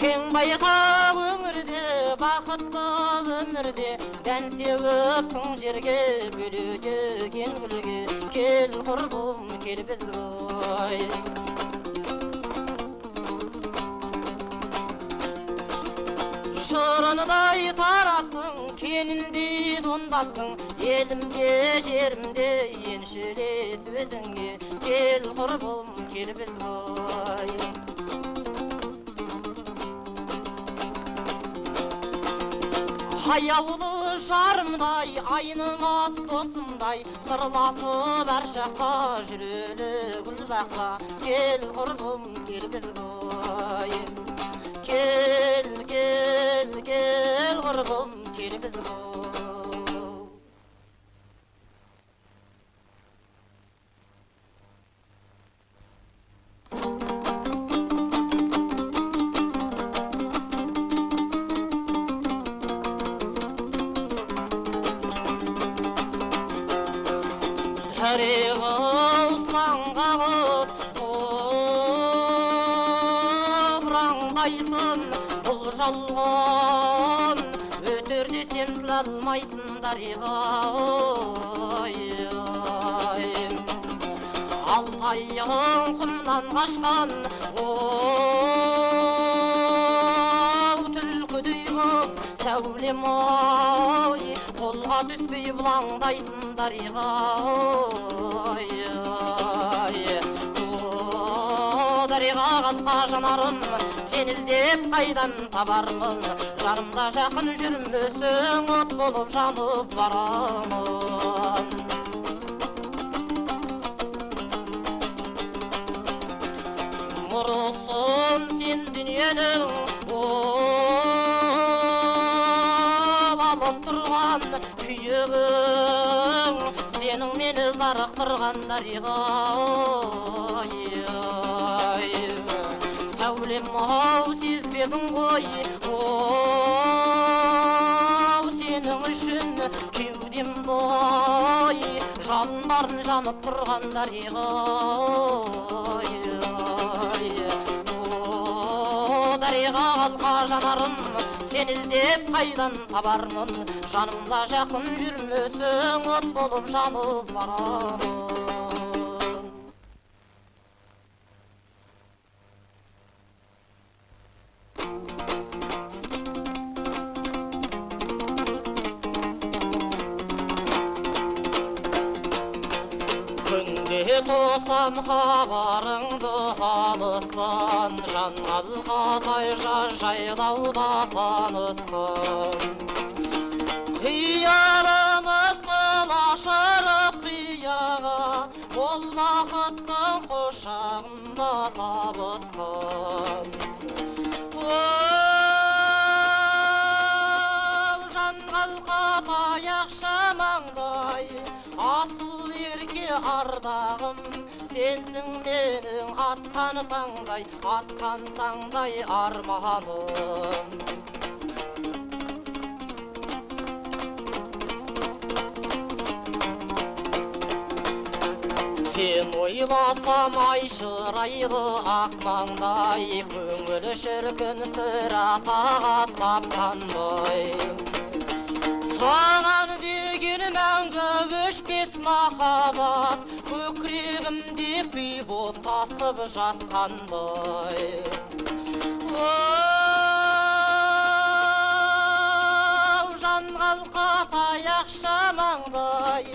кең байтақ өңірде бақытты өмірде дән сеуіп тың жерге бөлуде кең гүлге кел құрбым кел бізге шырыныдай тарастың кеніндей донбастың елімде жерімде еншілес өзіңе кел құрбым кел бізге аяулы жарымдай айнымас досымдай сырласып әр жаққа жүрелі гүлбаққа кел құрбым кел бізге кел кел кел құрбым кел бізге тәрегі ұсланғалы бұраңдайсың бұл жалған өтер десем тіл алмайсың дариға алтайың құмнан қашқан түлкідей боп сәулем ай қолға түспей бұлаңдайсың дариға дариға қалқа жанарым сен іздеп қайдан табармын жанымда жақын жүрмесің от болып жанып барамын нұрысың сен дүниенің алып тұрған күйігің сенің мені зарықтырған дариға сәулем ау сезбедің ғой сенің үшін кеудем бой жан барын жанып тұрған дариға дариға қалқа жанарым сен іздеп қайдан табармын жанымда жақын жүрмесің от болып жанып барамын күнде тосам хабарыңды алысқан жан алқатай жайлауда танысқан қиялымыз қылашырып қияға ол бақыттың құшағында табысқан жан қалқатай ақшамаңдай асыл ерке ардағым сенсің менің атқан таңдай арманым сен ойласам ай шырайлы ақ маңдай көңіл шіркін сірә тағат тапқандай саған деген мәңгі өшпес махаббат көкірегімде күй боп тасып жатқандай жан қалқатай ақшамаңдай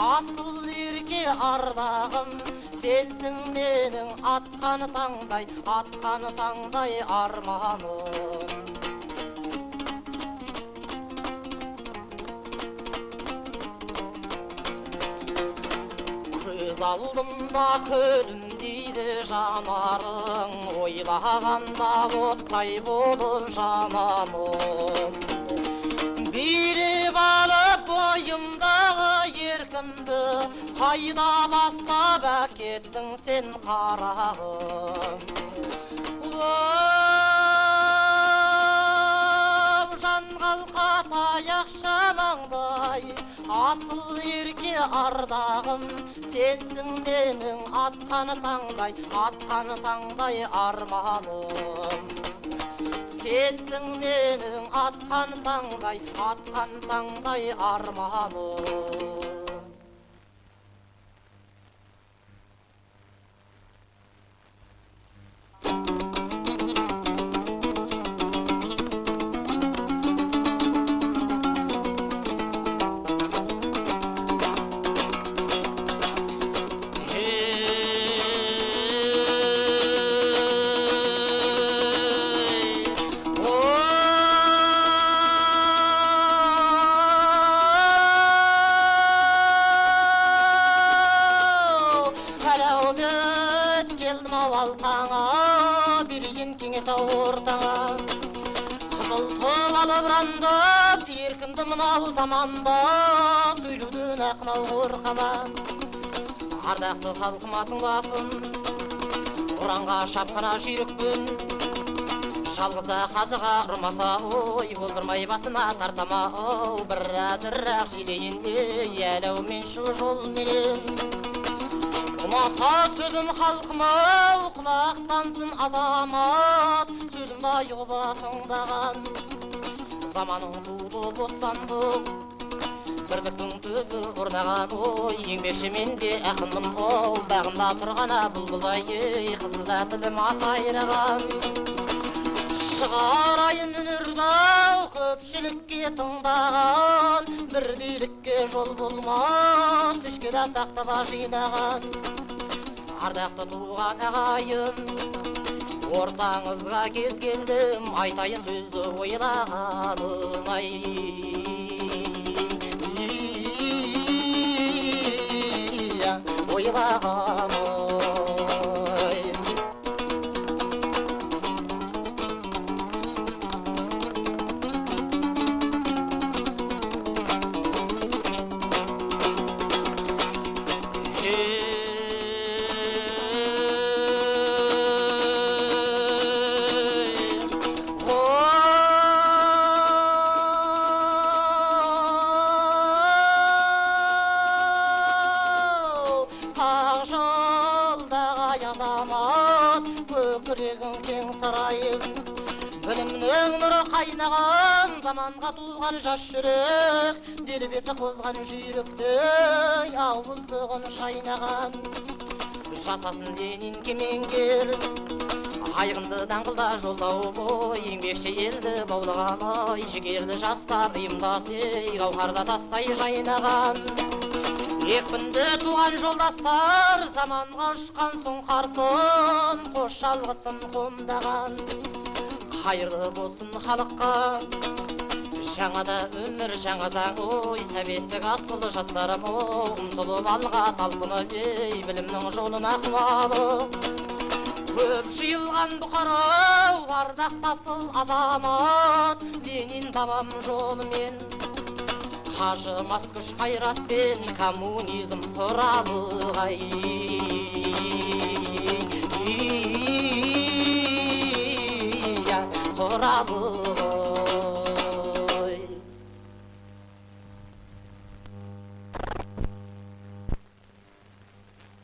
асыл ерке ардағым сенсің менің атқан таңдай арманым көз алдымда күлімдейді жанарың ойлағанда оттай болып жанамын билеп алып бойымдағы еркімді қайда бастап әкеттің сен қарағым жан қалқатай ақшамаңдай асыл ерке ардағым сенсің менің атқан таңдай арманым жетсің менің атқан таңдай арманым. Алтаңа берген кеңес ортаңа қызыл алып рандап еркінді мынау заманда сөйлеуден ақынау қорқама ардақты халқым тыңдасын ұранға шапқана жүйрікпен жалғыза қазыға ұрмаса ой болдырмай басына тартама бір әзірақ желейін әләу мен шу жол менен ұнаса сөзім халқыма құлақтансын азамат сөзімді ұғып тыңдаған заманың туды бостандық бірліктің түбі орнаған ой еңбекші мен де ақынмын ол бағымда тұрғана бұлбұлдай қызылда тілім асайраған шығарайын үнірді көпшілікке тыңдаған бірдейлікке жол болмас ішке да сақтап жинаған ардақты туған ағайын ортаңызға кез келдім айтайын сөзді ойлағаның ай ойлағаның көкірегің кең сарайым білімнің нұры қайнаған заманға туған жас жүрек делбесі қозған жүйріктей ауыздығын шайнаған жасасын Ленин кемеңгер айғынды даңғылда жолдау бой еңбекші елді баулаған ай жігерлі жастар ұйымдас гауһарда тастай жайнаған екпінді туған жолдастар заманға ұшқан соң қарсын қош жалғысын қомдаған қайырлы болсын халыққа жаңада өмір жаңа заң ой советтік асыл жастарым ұмтылып алға талпынып білімнің жолына қуалып көп жиылған бұқарау ардақтасыл азамат Ленин бабам жолымен қажымас күш қайратпен коммунизм құралы